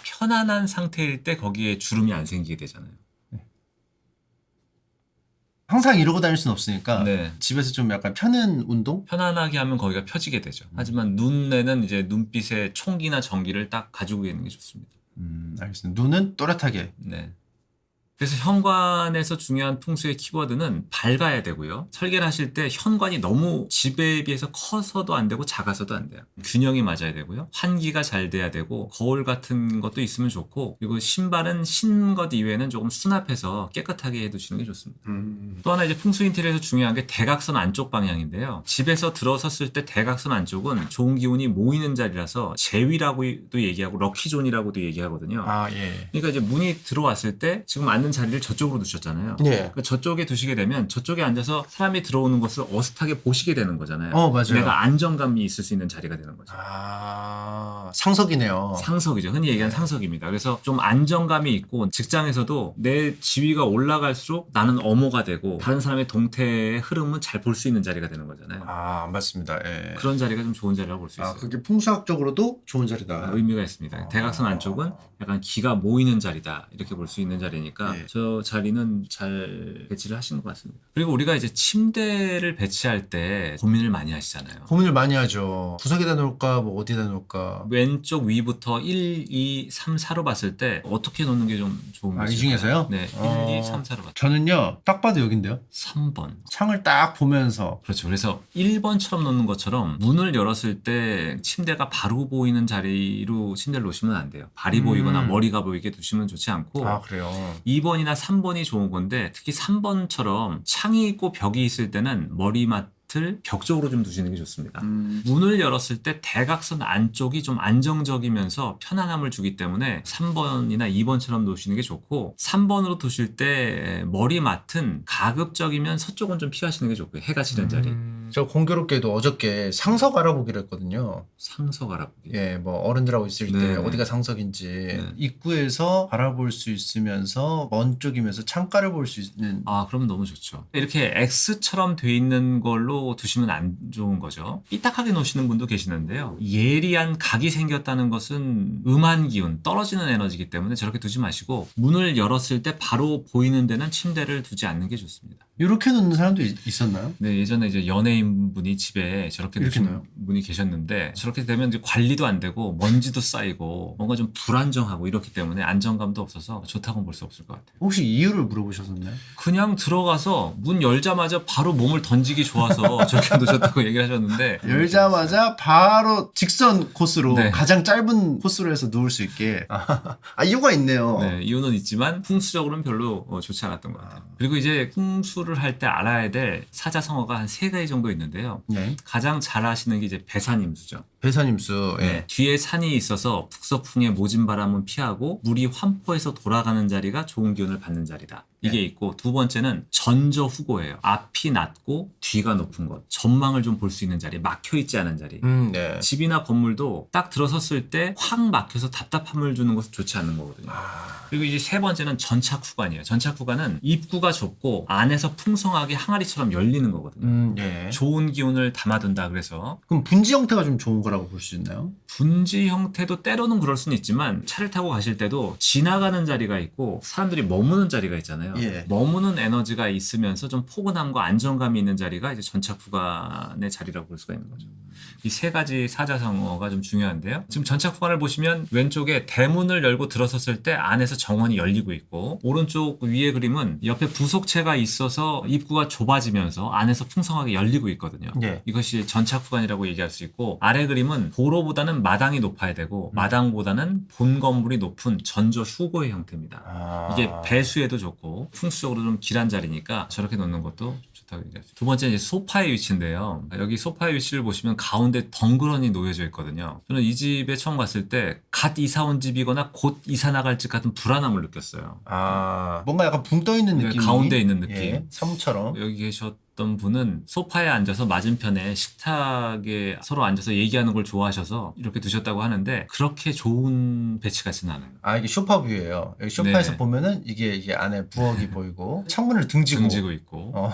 편안한 상태일 때 거기에 주름이 안 생기게 되잖아요. 항상 이러고 다닐 수는 없으니까 네. 집에서 좀 약간 펴는 운동? 편안하게 하면 거기가 펴지게 되죠. 하지만 눈에는 이제 눈빛의 총기나 전기를 딱 가지고 있는 게 좋습니다. 알겠습니다. 눈은 또렷하게. 네. 그래서 현관에서 중요한 풍수의 키워드는 밝아야 되고요. 설계를 하실 때 현관이 너무 집에 비해서 커서도 안 되고 작아서도 안 돼요. 균형이 맞아야 되고요. 환기가 잘 돼야 되고 거울 같은 것도 있으면 좋고 그리고 신발은 신 것 이외에는 조금 수납해서 깨끗하게 해두시는 게 좋습니다. 또 하나 이제 풍수 인테리어에서 중요한 게 대각선 안쪽 방향인데요. 집에서 들어섰을 때 대각선 안쪽은 좋은 기운이 모이는 자리라서 재위라고도 얘기하고 럭키존이라고도 얘기하거든요. 아, 예. 그러니까 이제 문이 들어왔을 때 지금 앉는 자리를 저쪽으로 두셨잖아요. 예. 그러니까 저쪽에 두시게 되면 저쪽에 앉아서 사람이 들어오는 것을 어슷하게 보시게 되는 거잖아요. 맞아요. 내가 안정감이 있을 수 있는 자리가 되는 거죠. 아, 상석이네요. 상석이죠. 흔히 얘기하는 상석입니다. 그래서 좀 안정감이 있고 직장에서도 내 지위가 올라갈수록 나는 엄호가 되고 다른 사람의 동태의 흐름은 잘 볼 수 있는 자리가 되는 거잖아요. 아, 맞습니다. 예. 그런 자리가 좀 좋은 자리라고 볼 수 있어요. 그게 풍수학적으로도 좋은 자리다. 의미가 있습니다. 대각선 안쪽은 약간 기가 모이는 자리다 이렇게 볼 수 있는 자리니까 예. 저 자리는 잘 배치를 하시는 것 같습니다. 그리고 우리가 이제 침대를 배치할 때 고민을 많이 하시잖아요. 고민을 많이 하죠. 구석에다 놓을까, 뭐 어디다 놓을까. 왼쪽 위부터 1, 2, 3, 4로 봤을 때 어떻게 놓는 게 좀 좋은 이 것일까요? 중에서요? 네, 1, 2, 3, 4로 봤을 때 저는요, 딱 봐도 여긴데요. 3번. 창을 딱 보면서. 그렇죠. 그래서 1번처럼 놓는 것처럼 문을 열었을 때 침대가 바로 보이는 자리로 침대를 놓으시면 안 돼요. 발이 보이거나 머리가 보이게 두시면 좋지 않고 아, 그래요. 2번이나 3번이 좋은 건데 특히 3번처럼 창이 있고 벽이 있을 때는 머리맡을 벽 쪽으로 좀 두시는 게 좋습니다. 문을 열었을 때 대각선 안쪽이 좀 안정적이면서 편안함을 주기 때문에 3번이나 2번처럼 놓으시는 게 좋고 3번으로 두실 때 머리맡은 가급적이면 서쪽은 좀 피하시는 게 좋고요. 해가 지는 자리. 저 공교롭게도 어저께 상석 알아보기로 했거든요. 상석 알아보기. 예, 뭐 어른들하고 있을 때 네네. 어디가 상석인지 입구에서 바라볼 수 있으면서 먼 쪽이면서 창가를 볼 수 있는. 아, 그러면 너무 좋죠. 이렇게 X처럼 돼 있는 걸로 두시면 안 좋은 거죠. 삐딱하게 놓으시는 분도 계시는데요. 예리한 각이 생겼다는 것은 음한 기운, 떨어지는 에너지이기 때문에 저렇게 두지 마시고 문을 열었을 때 바로 보이는 데는 침대를 두지 않는 게 좋습니다. 이렇게 놓는 사람도 있었나요? 네, 예전에 이제 연예인 분이 집에 저렇게 이렇게 두신 넣어요? 분이 계셨는데 저렇게 되면 이제 관리도 안 되고 먼지도 쌓이고 뭔가 좀 불안정하고 이렇기 때문에 안정감도 없어서 좋다고는 볼 수 없을 것 같아요. 혹시 이유를 물어보셨었나요? 그냥 들어가서 문 열자마자 바로 몸을 던지기 좋아서 저렇게 놓으셨다고 얘기를 하셨는데 열자마자 바로 직선 코스로 네. 가장 짧은 코스로 해서 누울 수 있게. 이유가 있네요. 네, 이유는 있지만 풍수적으로는 별로 좋지 않았던 것 같아요. 그리고 이제 풍수를 할 때 알아야 될 사자성어가 한 3가지 정도 있는데요. 네. 가장 잘 아시는 게 이제 배산임수죠. 배산임수. 예. 네, 뒤에 산이 있어서 북서풍의 모진 바람은 피하고 물이 환포해서 돌아가는 자리가 좋은 기운을 받는 자리다. 이게 네. 있고 두 번째는 전저후고예요. 앞이 낮고 뒤가 높은 것. 전망을 좀 볼 수 있는 자리, 막혀 있지 않은 자리. 네. 집이나 건물도 딱 들어섰을 때 확 막혀서 답답함을 주는 것은 좋지 않는 거거든요. 그리고 이제 세 번째는 전착 후관이에요. 전착 후관은 입구가 좁고 안에서 풍성하게 항아리처럼 열리는 거거든요. 예. 좋은 기운을 담아둔다 그래서 그럼 분지 형태가 좀 좋은 거라고 볼 수 있나요? 분지 형태도 때로는 그럴 수는 있지만 차를 타고 가실 때도 지나가는 자리가 있고 사람들이 머무는 자리가 있잖아요. 예. 머무는 에너지가 있으면서 좀 포근함과 안정감이 있는 자리가 이제 전착 후관의 자리라고 볼 수가 있는 거죠. 이 세 가지 사자성어가 좀 중요한데요. 지금 전착 후관을 보시면 왼쪽에 대문을 열고 들어섰을 때 안에서 정원이 열리고 있고 오른쪽 위에 그림은 옆에 부속체가 있어서 입구가 좁아지면서 안에서 풍성하게 열리고 있거든요. 예. 이것이 전착 후관이라고 얘기할 수 있고 아래 그림은 도로보다는 마당이 높아야 되고 마당보다는 본 건물이 높은 전저 휴고의 형태입니다. 이게 배수에도 좋고 풍수적으로 좀 길한 자리니까 저렇게 놓는 것도 좋다고 얘기할 수 있어요. 두 번째 이제 소파의 위치인데요. 여기 소파의 위치를 보시면 가운데 덩그러니 놓여져 있거든요. 저는 이 집에 처음 갔을 때 갓 이사 온 집이거나 곧 이사 나갈 집 같은 불안함을 느꼈어요. 뭔가 약간 붕 떠 있는 네, 느낌. 가운데 있는 느낌. 예. 사무처럼. 여기 계셨던 분은 소파에 앉아서 맞은편에 식탁에 서로 앉아서 얘기하는 걸 좋아하셔서 이렇게 두셨다고 하는데 그렇게 좋은 배치 같지는 않아요. 이게 소파뷰예요. 여기 소파에서 네. 보면은 이게 안에 부엌이 보이고 창문을 등지고. 등지고 있고 어.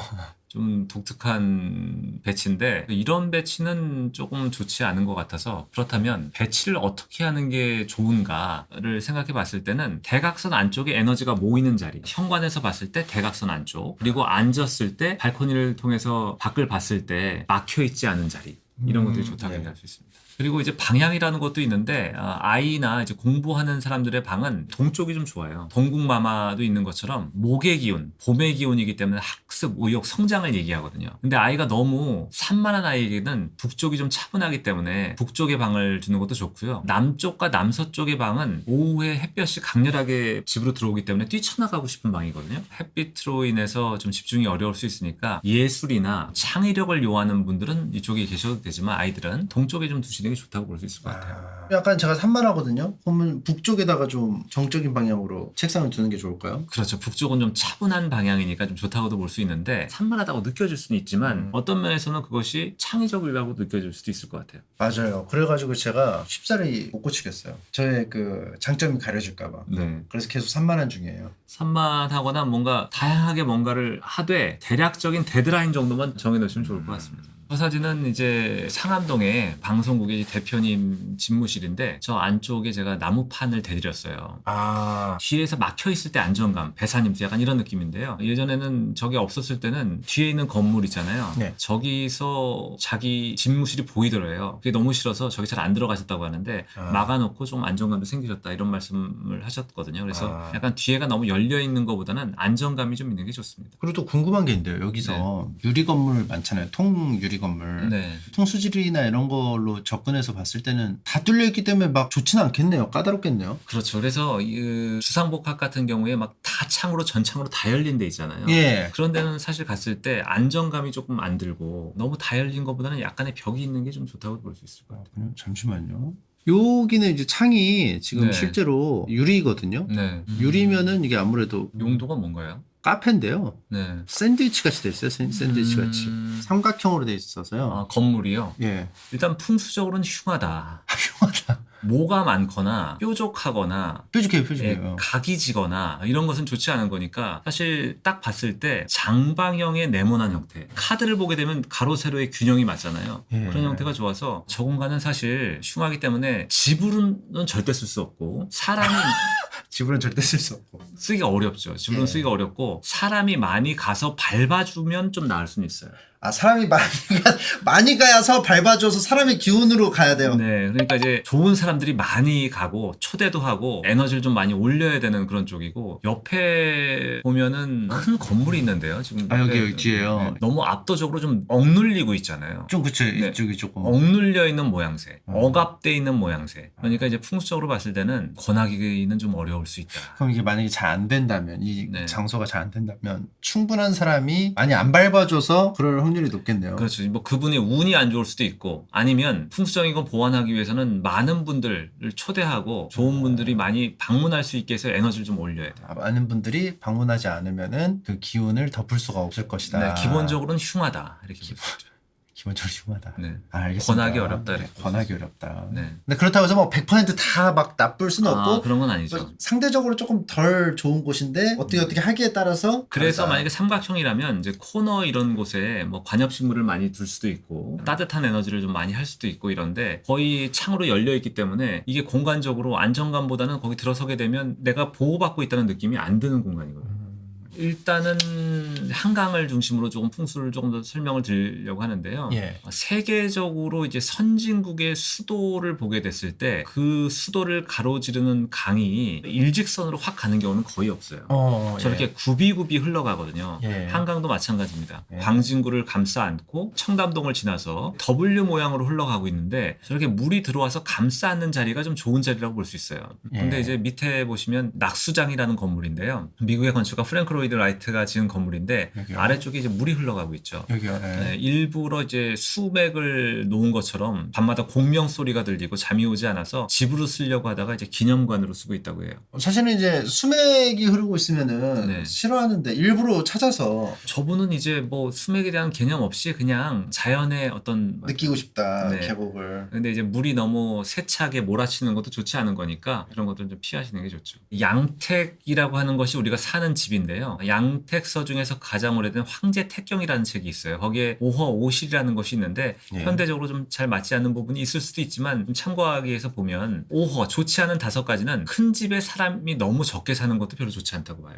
좀 독특한 배치인데 이런 배치는 조금 좋지 않은 것 같아서 그렇다면 배치를 어떻게 하는 게 좋은가를 생각해 봤을 때는 대각선 안쪽에 에너지가 모이는 자리 현관에서 봤을 때 대각선 안쪽 그리고 앉았을 때 발코니를 통해서 밖을 봤을 때 막혀 있지 않은 자리 이런 것들이 좋다고 네. 얘기할 수 있습니다. 그리고 이제 방향이라는 것도 있는데 아이나 이제 공부하는 사람들의 방은 동쪽이 좀 좋아요. 동국마마도 있는 것처럼 목의 기운, 봄의 기운이기 때문에 학습, 의욕, 성장을 얘기하거든요. 근데 아이가 너무 산만한 아이에게는 북쪽이 좀 차분하기 때문에 북쪽의 방을 주는 것도 좋고요. 남쪽과 남서쪽의 방은 오후에 햇볕이 강렬하게 집으로 들어오기 때문에 뛰쳐나가고 싶은 방이거든요. 햇빛으로 인해서 좀 집중이 어려울 수 있으니까 예술이나 창의력을 요하는 분들은 이쪽에 계셔도 되지만 아이들은 동쪽에 좀 두시는 게 좋다고 볼 수 있을 것 같아요. 약간 제가 산만하거든요. 그러면 북쪽에다가 좀 정적인 방향으로 책상을 두는 게 좋을까요? 그렇죠. 북쪽은 좀 차분한 방향이니까 좀 좋다고도 볼 수 있는데 산만하다고 느껴질 수는 있지만 어떤 면에서는 그것이 창의적이라고 느껴질 수도 있을 것 같아요. 맞아요. 그래가지고 제가 쉽사리 못 고치겠어요. 저의 그 장점이 가려질까봐. 네. 그래서 계속 산만한 중이에요. 산만하거나 뭔가 다양하게 뭔가를 하되 대략적인 데드라인 정도만 정해놓으시면 좋을 것 같습니다. 저 사진은 이제 상암동에 방송국의 대표님 집무실인데 저 안쪽에 제가 나무판을 대드렸어요. 뒤에서 막혀 있을 때 안정감, 배산임수 약간 이런 느낌인데요. 예전에는 저게 없었을 때는 뒤에 있는 건물 있잖아요. 네. 저기서 자기 집무실이 보이더래요. 그게 너무 싫어서 저기 잘 안 들어가셨다고 하는데 막아놓고 좀 안정감도 생기셨다 이런 말씀을 하셨거든요. 그래서 약간 뒤에가 너무 열려 있는 것보다는 안정감이 좀 있는 게 좋습니다. 그리고 또 궁금한 게 있는데요. 여기서 유리 건물 많잖아요. 통 유리 건물. 네. 통수질이나 이런 걸로 접근해서 봤을 때는 다 뚫려 있기 때문에 막 좋지는 않겠네요. 까다롭겠네요. 그렇죠. 그래서 이 주상복합 같은 경우에 막 다 창으로 전창으로 다 열린 데 있잖아요. 예. 그런 데는 사실 갔을 때 안정감이 조금 안 들고 너무 다 열린 것보다는 약간의 벽이 있는 게 좀 좋다고 볼 수 있을 것 같아요. 잠시만요. 여기는 이제 창이 지금 네. 실제로 유리거든요. 네. 유리면은 이게 아무래도 용도가 뭔가요? 카페인데요. 네. 샌드위치 같이 돼 있어요. 샌드위치 같이. 삼각형으로 돼 있어서요. 건물이요? 예. 일단 풍수적으로는 흉하다. 흉하다. 모가 많거나 뾰족하거나 뾰족해요. 각이 지거나 이런 것은 좋지 않은 거니까 사실 딱 봤을 때 장방형의 네모난 형태 카드를 보게 되면 가로 세로의 균형이 맞잖아요. 예. 그런 형태가 좋아서 저 공간은 사실 흉하기 때문에 집으로는 절대 쓸 수 없고 사람이 집으로는 절대 쓸 수 없고. 쓰기가 어렵죠. 집으로는 예. 쓰기가 어렵고 사람이 많이 가서 밟아주면 좀 나을 수는 있어요. 사람이 많이 가서 밟아줘서 사람의 기운으로 가야 돼요. 네, 그러니까 이제 좋은 사람들이 많이 가고 초대도 하고 에너지를 좀 많이 올려야 되는 그런 쪽이고 옆에 보면은 큰 건물이 있는데요. 지금 여기 뒤에요. 네, 너무 압도적으로 좀 억눌리고 있잖아요. 좀 그쵸. 네. 이쪽이 조금. 억눌려 있는 모양새, 억압돼 있는 모양새. 그러니까 이제 풍수적으로 봤을 때는 권하기는 좀 어려울 수 있다. 그럼 이게 만약에 잘 안 된다면 이 네. 장소가 잘 안 된다면 충분한 사람이 많이 안 밟아줘서 그럴 확률이 높겠네요. 그렇죠. 뭐 그분이 운이 안 좋을 수도 있고 아니면 풍수적인 걸 보완하기 위해서는 많은 분들을 초대하고 좋은 분들이 많이 방문할 수 있게 해서 에너지를 좀 올려야 돼요. 많은 분들이 방문하지 않으면은 그 기운을 덮을 수가 없을 것이다. 네, 기본적으로는 흉하다 이렇게 볼 수 있죠. 기본적으로 흉하다. 네. 알겠습니다. 권하기 어렵다 이렇게 볼 수 권하기 있어요. 어렵다. 네. 근데 그렇다고 해서 뭐 100%다 막 나쁠 수는 없고 그런 건 아니죠. 뭐 상대적으로 조금 덜 좋은 곳인데 어떻게 하기에 따라서 그래서 다르다. 만약에 삼각형이라면 이제 코너 이런 곳에 뭐 관엽식물을 많이 둘 수도 있고 따뜻한 에너지를 좀 많이 할 수도 있고 이런데 거의 창으로 열려 있기 때문에 이게 공간적으로 안정감보다는 거기 들어서게 되면 내가 보호받고 있다는 느낌이 안 드는 공간이거든요. 일단은 한강을 중심으로 조금 풍수를 조금 더 설명을 드리려고 하는데요. 예. 세계적으로 이제 선진국의 수도를 보게 됐을 때 그 수도를 가로지르는 강이 일직선으로 확 가는 경우는 거의 없어요. 저렇게 예. 굽이굽이 흘러가거든요. 예. 한강도 마찬가지입니다. 예. 광진구를 감싸 안고 청담동을 지나서 W 모양으로 흘러가고 있는데 저렇게 물이 들어와서 감싸 안는 자리가 좀 좋은 자리라고 볼 수 있어요. 근데 예. 이제 밑에 보시면 낙수장이라는 건물인데요. 미국의 건축가 프랭크 로이드 라이트가 지은 건물인데 여기요? 아래쪽에 이제 물이 흘러가고 있죠. 여기요. 예. 네, 일부러 이제 수맥을 놓은 것처럼 밤마다 공명 소리가 들리고 잠이 오지 않아서 집으로 쓰려고 하다가 이제 기념관으로 쓰고 있다고 해요. 사실은 이제 수맥이 흐르고 있으면은 네. 싫어하는데 일부러 찾아서 저분은 이제 뭐 수맥에 대한 개념 없이 그냥 자연의 어떤 느끼고 싶다. 네. 계곡을. 근데 이제 물이 너무 세차게 몰아치는 것도 좋지 않은 거니까 그런 것들은 좀 피하시는 게 좋죠. 양택이라고 하는 것이 우리가 사는 집인데요. 양택서 중에서 가장 오래된 황제택경이라는 책이 있어요. 거기에 오허 오실이라는 것이 있는데 예. 현대적으로 좀 잘 맞지 않는 부분이 있을 수도 있지만 좀 참고하기 위해서 보면 오허 좋지 않은 5가지는 큰 집에 사람이 너무 적게 사는 것도 별로 좋지 않다고 봐요.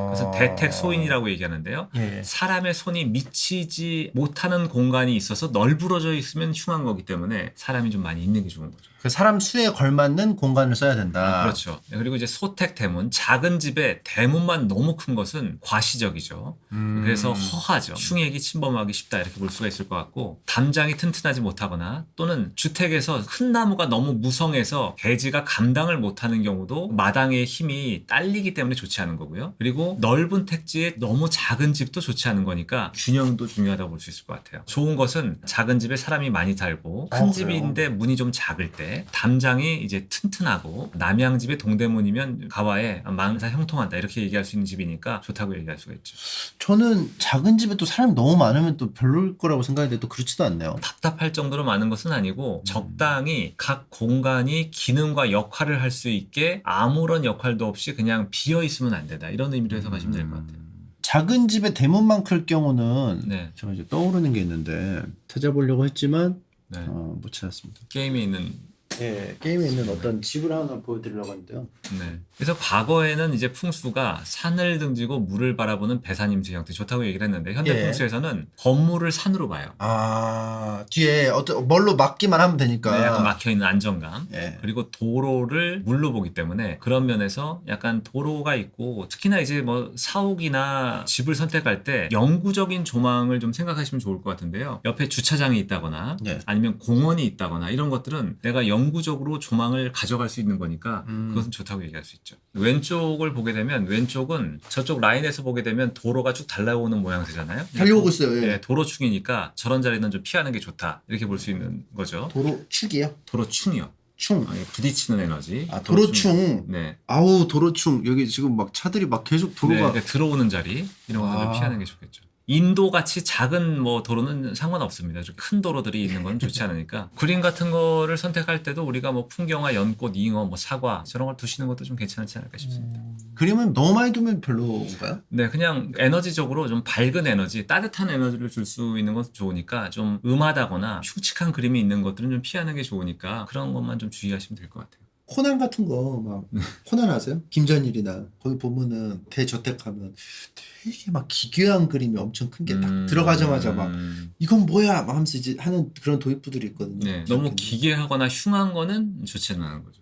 그래서 대택소인이라고 얘기하는데요. 예. 사람의 손이 미치지 못하는 공간이 있어서 널브러져 있으면 흉한 거기 때문에 사람이 좀 많이 있는 게 좋은 거죠. 그 사람 수에 걸맞는 공간을 써야 된다. 그렇죠. 그리고 이제 소택 대문, 작은 집에 대문만 너무 큰 것은 과시적이죠. 그래서 허하죠. 흉액이 침범하기 쉽다 이렇게 볼 수가 있을 것 같고 담장이 튼튼하지 못하거나 또는 주택에서 큰 나무가 너무 무성해서 대지가 감당을 못하는 경우도 마당의 힘이 딸리기 때문에 좋지 않은 거고요. 그리고 넓은 택지에 너무 작은 집도 좋지 않은 거니까 균형도 중요하다고 볼 수 있을 것 같아요. 좋은 것은 작은 집에 사람이 많이 살고 큰 그래요? 집인데 문이 좀 작을 때 담장이 이제 튼튼하고 남양집의 동대문이면 가와에 망사 형통한다 이렇게 얘기할 수 있는 집이니까 좋다고 얘기할 수가 있죠. 저는 작은 집에 또 사람이 너무 많으면 또 별로일 거라고 생각했는데 또 그렇지도 않네요. 답답할 정도로 많은 것은 아니고 적당히 각 공간이 기능과 역할을 할 수 있게 아무런 역할도 없이 그냥 비어 있으면 안 된다 이런 의미로 해석하시면 될 것 같아요. 작은 집에 대문만 클 경우는 네. 제가 이제 떠오르는 게 있는데 찾아보려고 했지만 네. 못 찾았습니다. 게임에 있는 예, 게임에 있는 어떤 집을 하나 보여드리려고 하는데요. 네. 그래서 과거에는 이제 풍수가 산을 등지고 물을 바라보는 배산임수 형태 좋다고 얘기를 했는데 현대 예. 풍수에서는 건물을 산으로 봐요. 뒤에 뭘로 막기만 하면 되니까. 네, 약간 막혀있는 안정감. 예. 그리고 도로를 물로 보기 때문에 그런 면에서 약간 도로가 있고 특히나 이제 뭐 사옥이나 집을 선택할 때 영구적인 조망을 좀 생각하시면 좋을 것 같은데요. 옆에 주차장이 있다거나 예. 아니면 공원이 있다거나 이런 것들은 내가 영구적으로 조망을 가져갈 수 있는 거니까 그것은 좋다고 얘기할 수 있죠. 왼쪽을 보게 되면 왼쪽은 저쪽 라인에서 보게 되면 도로가 쭉 달려오는 모양새잖아요. 달려오고 있어요. 예. 네, 도로충이니까 저런 자리는 좀 피하는 게 좋다 이렇게 볼 수 있는 거죠. 도로축이요? 도로충이요. 충. 부딪히는 에너지. 도로충. 네. 아우 도로충. 여기 지금 막 차들이 막 계속 도로가. 네, 들어오는 자리 이런 것들 좀 피하는 게 좋겠죠. 인도 같이 작은 뭐 도로는 상관없습니다. 좀 큰 도로들이 있는 건 좋지 않으니까 그림 같은 거를 선택할 때도 우리가 뭐 풍경화, 연꽃, 잉어, 뭐 사과 저런 걸 두시는 것도 좀 괜찮지 않을까 싶습니다. 그림은 너무 많이 두면 별로인가요? 네, 그냥 에너지적으로 좀 밝은 에너지, 따뜻한 에너지를 줄 수 있는 건 좋으니까 좀 음하다거나 흉측한 그림이 있는 것들은 좀 피하는 게 좋으니까 그런 것만 좀 주의하시면 될 것 같아요. 코난 같은 거 막 코난 아세요? 김전일이나 거기 보면은 대저택하면 되게 막 기괴한 그림이 엄청 큰 게 딱 들어가자마자 막 이건 뭐야 막 하면서 이제 하는 그런 도입부들이 있거든요. 네, 너무 기괴하거나 흉한 거는 좋지 않은 거죠.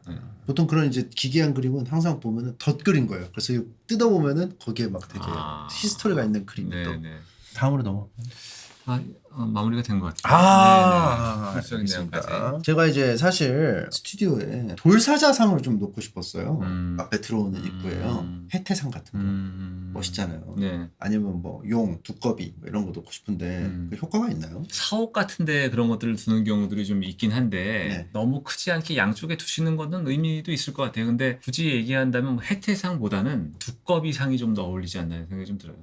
네. 보통 그런 이제 기괴한 그림은 항상 보면은 덧그린 거예요. 그래서 이거 뜯어보면은 거기에 막 되게 히스토리가 있는 그림이 또. 네. 다음으로 넘어갈까요? 마무리가 된 것 같아요. 풍수적인 내용까지. 알겠습니다. 제가 이제 사실 스튜디오에 돌사자상을 좀 놓고 싶었어요. 앞에 들어오는 입구에요. 해태상 같은 거. 멋있잖아요. 네. 아니면 뭐 용, 두꺼비 뭐 이런 거 놓고 싶은데 그 효과가 있나요? 사옥 같은데 그런 것들을 두는 경우들이 좀 있긴 한데 네. 너무 크지 않게 양쪽에 두시는 거는 의미도 있을 것 같아요. 근데 굳이 얘기한다면 뭐 해태상보다는 두꺼비상이 좀 더 어울리지 않나 생각이 좀 들어요.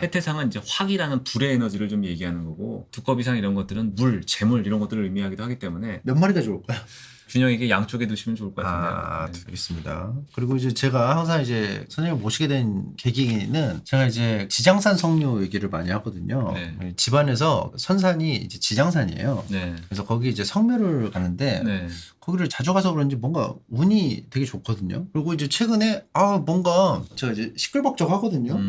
해태상은 이제 화기라는 불의 에너지를 좀 얘기하는 거고 두꺼비상 이런 것들은 물, 재물 이런 것들을 의미하기도 하기 때문에 몇 마리가 좋을까요? 균형 있게 양쪽에 두시면 좋을 것 같은데요. 네. 알겠습니다. 그리고 이제 제가 항상 이제 선생님을 모시게 된 계기는 제가 이제 지장산 성묘 얘기를 많이 하거든요. 네. 집안에서 선산이 이제 지장산이에요. 네. 그래서 거기 이제 성묘를 가는데 네. 거기를 자주 가서 그런지 뭔가 운이 되게 좋거든요. 그리고 이제 최근에 뭔가 제가 이제 시끌벅적하거든요.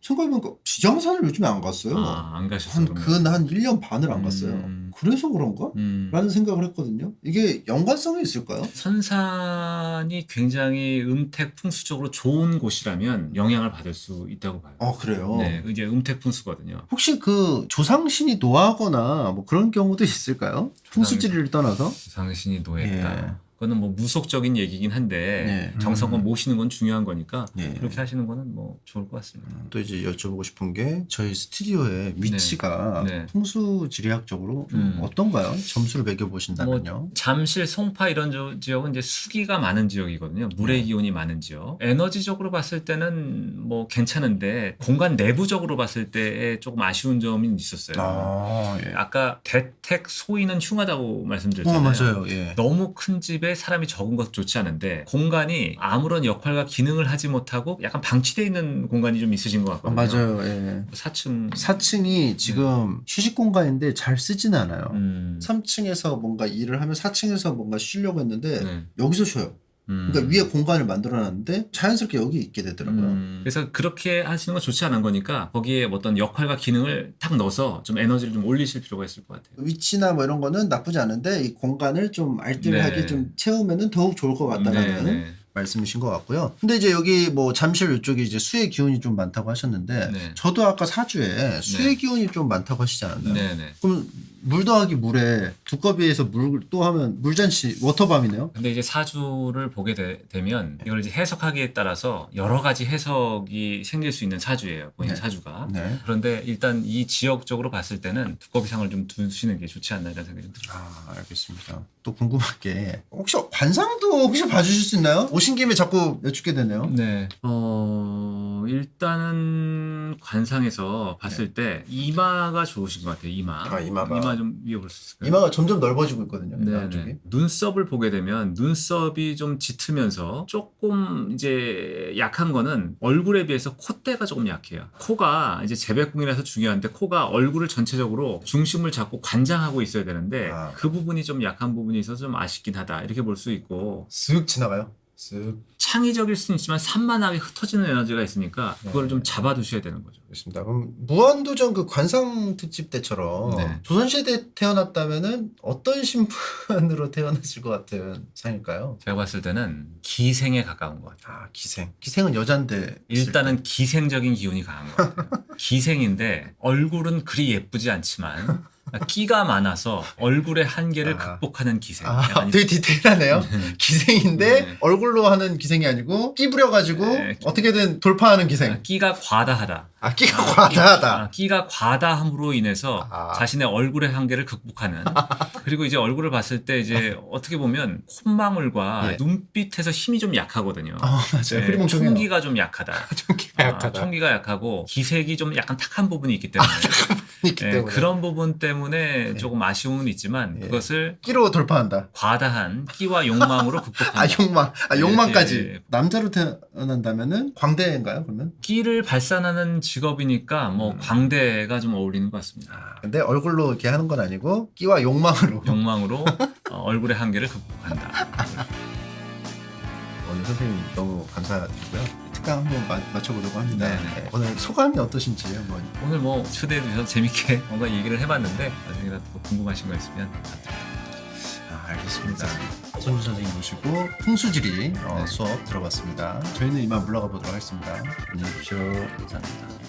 생각해보니까 지장산을 요즘에 안 갔어요. 안 가셨어요. 한 1년 반을 안 갔어요. 그래서 그런가? 라는 생각을 했거든요. 이게 연관성이 있을까요? 선산이 굉장히 음택 풍수적으로 좋은 곳이라면 영향을 받을 수 있다고 봐요. 그래요? 네, 이제 음택 풍수거든요. 혹시 그 조상신이 노하거나 뭐 그런 경우도 있을까요? 풍수지리를 떠나서? 조상신이 노했다. 예. 그거는 뭐 무속적인 얘기긴 한데 네. 정성껏 모시는 건 중요한 거니까 네. 그렇게 하시는 거는 뭐 좋을 것 같습니다. 또 이제 여쭤보고 싶은 게 저희 스튜디오의 위치가 네. 풍수지리학적으로 좀 어떤가요? 점수를 매겨보신다면요. 뭐 잠실, 송파 이런 지역은 이제 수기가 많은 지역이거든요. 물의 기온이 많은 지역. 에너지적으로 봤을 때는 뭐 괜찮은데 공간 내부적으로 봤을 때에 조금 아쉬운 점이 있었어요. 예. 아까 대택 소위는 흉하다고 말씀드렸잖아요. 맞아요. 예. 너무 큰 집에 사람이 적은 것도 좋지 않은데 공간이 아무런 역할과 기능을 하지 못하고 약간 방치되어 있는 공간이 좀 있으신 것 같거든요. 맞아요. 예. 4층이 지금 휴식 공간인데 잘 쓰진 않아요. 3층에서 뭔가 일을 하면 4층에서 뭔가 쉬려고 했는데 여기서 쉬어요. 그러니까 위에 공간을 만들어놨는데 자연스럽게 여기 있게 되더라고요. 그래서 그렇게 하시는 건 좋지 않은 거니까 거기에 어떤 역할과 기능을 탁 넣어서 좀 에너지를 좀 올리실 필요가 있을 것 같아요. 위치나 뭐 이런 거는 나쁘지 않은데 이 공간을 좀 알뜰하게 좀 채우면은 더욱 좋을 것 같다는 말씀이신 것 같고요. 근데 이제 여기 뭐 잠실 이쪽이 이제 수의 기운이 좀 많다고 하셨는데 저도 아까 사주에 수의 기운이 좀 많다고 하시지 않았나요? 그럼 물 더하기 물에 두꺼비에서 물 또 하면 물잔치 워터밤이네요. 근데 이제 사주를 보게 되면 이걸 이제 해석하기에 따라서 여러 가지 해석이 생길 수 있는 사주예요. 본인 사주가. 그런데 일단 이 지역적으로 봤을 때는 두꺼비상을 좀 두시는 게 좋지 않나 이런 생각이 좀 들어요. 알겠습니다. 또 궁금한 게 혹시 관상도 혹시 봐주실 수 있나요? 오신 김에 자꾸 여쭙게 되네요. 네. 일단은 관상에서 봤을 때 이마가 좋으신 것 같아요. 이마. 이마 좀 이어볼 수 있을까요? 이마가 점점 넓어지고 있거든요. 네. 눈썹을 보게 되면 눈썹이 좀 짙으면서 조금 이제 약한 거는 얼굴에 비해서 콧대가 조금 약해요. 코가 이제 재배궁이라서 중요한데 코가 얼굴을 전체적으로 중심을 잡고 관장하고 있어야 되는데 그 부분이 좀 약한 부분이 있어서 좀 아쉽긴 하다. 이렇게 볼 수 있고. 쓱 지나가요. 쓱. 창의적일 수는 있지만 산만하게 흩어지는 에너지가 있으니까 그걸 좀 잡아두셔야 되는 거죠. 그렇습니다. 그럼 무한도전 그 관상 특집 때처럼 조선시대 태어났다면은 어떤 신분으로 태어났을 것 같은 상일까요? 제가 봤을 때는 기생에 가까운 것 같아요. 기생. 기생은 여잔데 일단은 기생적인 기운이 강한 것 같아요. 기생인데 얼굴은 그리 예쁘지 않지만 끼가 많아서 얼굴의 한계를 극복하는 기생. 되게 디테일하네요. 기생인데 얼굴로 하는 기생이 아니고 끼 부려가지고 어떻게든 돌파하는 기생. 끼가 과다하다. 끼가 과다하다. 끼가 과다함으로 인해서 자신의 얼굴의 한계를 극복하는. 그리고 이제 얼굴을 봤을 때 이제 어떻게 보면 콧망울과 눈빛에서 힘이 좀 약하거든요. 맞아요. 총기가 좀 약하다. 총기가 약하고 기색이 좀 약간 탁한 부분이 있기 때문에. 그런 부분 때문에 조금 아쉬움은 있지만 그것을 끼로 돌파한다. 과다한 끼와 욕망으로 극복한다. 욕망까지. 남자로 태어난다면은 광대인가요? 그러면? 끼를 발산하는 직업이니까 뭐 광대가 좀 어울리는 것 같습니다. 근데 얼굴로 이렇게 하는 건 아니고 끼와 욕망으로 얼굴의 한계를 극복한다. 오늘 선생님 너무 감사드리고요. 특강 한번 맞춰보려고 합니다. 오늘 소감이 어떠신지 한번. 오늘 뭐 초대해 주셔서 재밌게 뭔가 얘기를 해봤는데 나중에라도 궁금하신 거 있으면 알겠습니다. 손주 선생님 모시고 풍수지리 수업 들어봤습니다. 저희는 이만 물러가 보도록 하겠습니다. 안녕히 계십시오. 감사합니다.